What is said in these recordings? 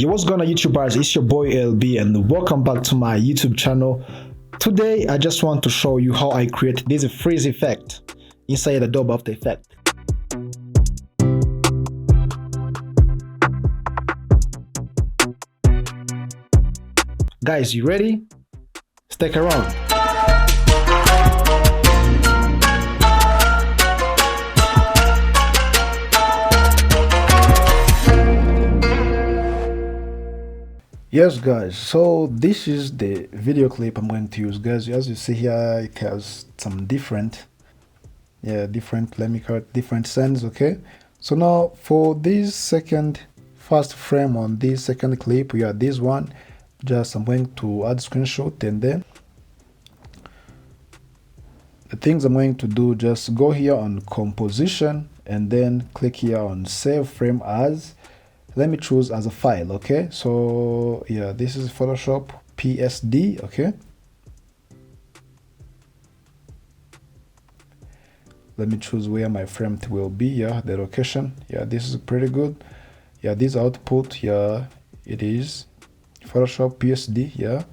Yo, what's going on, YouTubers? It's your boy LB and welcome back to my YouTube channel. Today I just want to show you how I create this freeze effect inside Adobe After Effects. Guys, you ready? Stick around. Yes guys, so this is the video clip I'm going to use, guys. As you see here, it has some different let me call it different scenes. Okay, so now for this first frame on this second clip, this one, just I'm going to add screenshot, and then the things I'm going to do, just go here on composition and then click here on save frame as. Let me choose as a file. Okay, so this is Photoshop PSD. Okay, let me choose where my frame will be. The location. This is pretty good. This output, it is Photoshop PSD.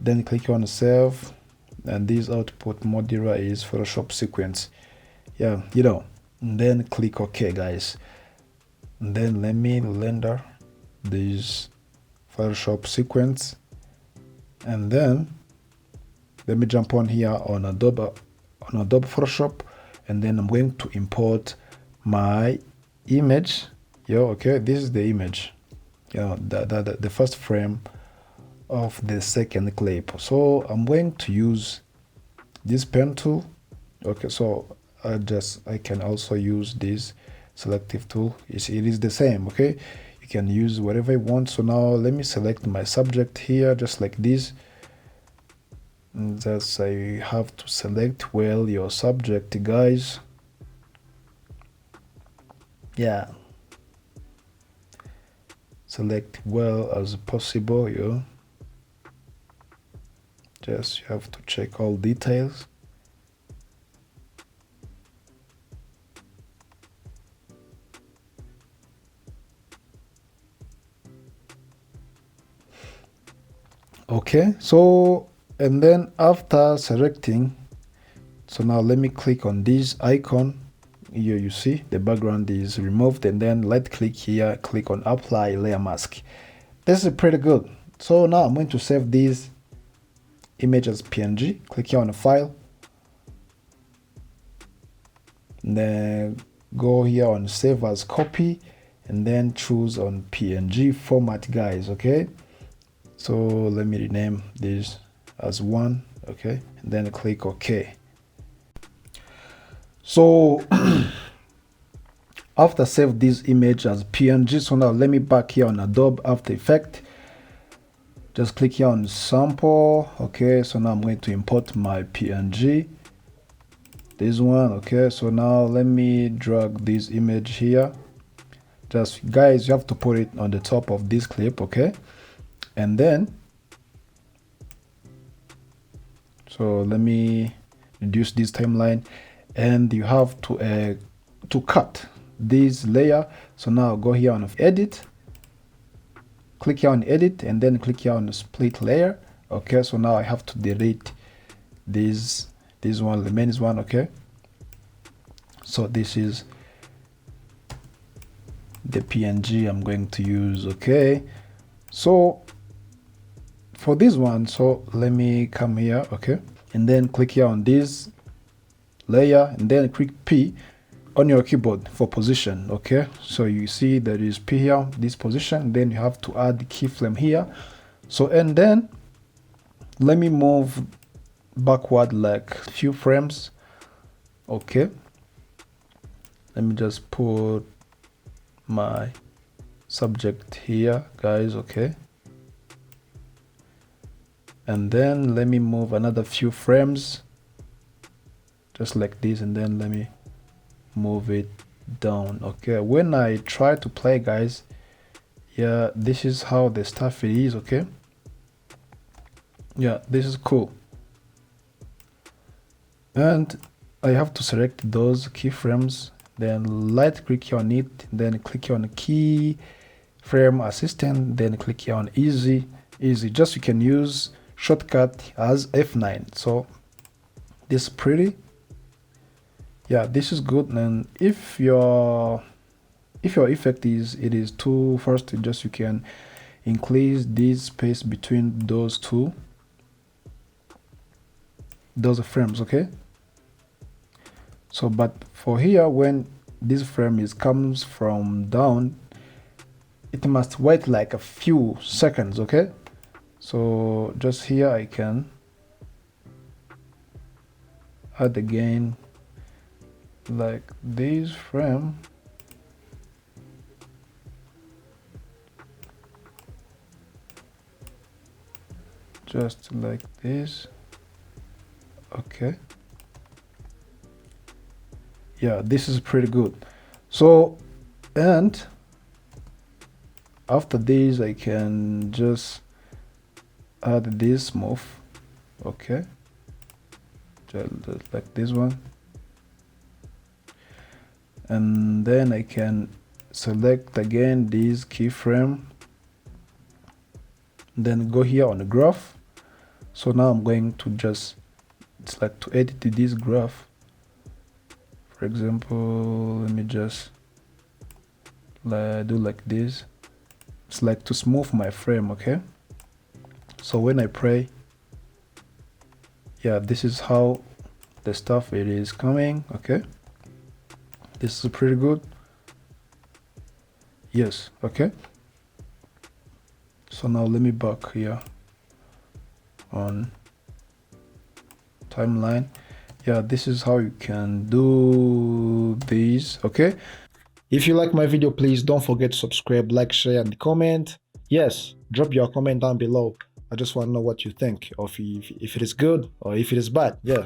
Then click on save, and this output module is Photoshop sequence. And then click OK, guys. And then let me render this Photoshop sequence, and then let me jump on here on Adobe Photoshop, and then I'm going to import my image. Okay, this is the image, the first frame of the second clip. So I'm going to use this pen tool. Okay, so I can also use this selective tool. It is the same. Okay, you can use whatever you want. So now let me select my subject here, just like this. And that's, I have to select well your subject, guys. Select well as possible. Just you have to check all details. Okay, so and then after selecting, so now let me click on this icon here. You see the background is removed, and then right click here, click on apply layer mask. This is pretty good. So now I'm going to save this image as PNG. Click here on the file, and then go here on save as copy, and then choose on PNG format, guys. Okay, so let me rename this as 1. Okay, and then click OK. So after save this image as PNG, so now let me back here on Adobe After Effects. Just click here on sample. Okay, so now I'm going to import my PNG, this one. Okay, so now let me drag this image here. Just guys, you have to put it on the top of this clip. Okay, and then so let me reduce this timeline, and you have to cut this layer. So now go here on edit, click here on edit, and then click here on split layer. Okay, so now I have to delete this one, the main one. Okay, so this is the PNG I'm going to use. Okay, so for this one, so let me come here. Okay, and then click here on this layer, and then click P on your keyboard for position. Okay, so you see there is P here, this position. Then you have to add the keyframe here. So and then let me move backward like a few frames. Okay, let me just put my subject here, guys. Okay, and then let me move another few frames just like this, and then let me move it down. Okay, when I try to play, guys, this is how the stuff is. Okay, this is cool. And I have to select those keyframes, then right click on it, then click on key frame assistant, then click here on easy. Just you can use shortcut as F9. So this is pretty. Yeah, this is good. And if your effect is too first, just you can increase this space between those frames, okay? So but for here, when this frame comes from down, it must wait like a few seconds, okay? So just here I can add again like this frame. Just like this. Okay. Yeah, this is pretty good. So, and after this I can just add this move. Okay, just like this one, and then I can select again this keyframe, then go here on the graph. So now I'm going to just, it's like to edit this graph. For example, let me just do like this. It's like to smooth my frame, okay? So when I pray, yeah, this is how the stuff it is coming, okay? This is pretty good. Yes, okay. So now let me back here on timeline. Yeah, this is how you can do these, okay? If you like my video, please don't forget to subscribe, like, share, and comment. Yes, drop your comment down below. I just want to know what you think, or if it is good or if it is bad. Yeah,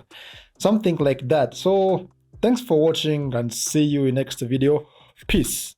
something like that. So thanks for watching and see you in next video. Peace.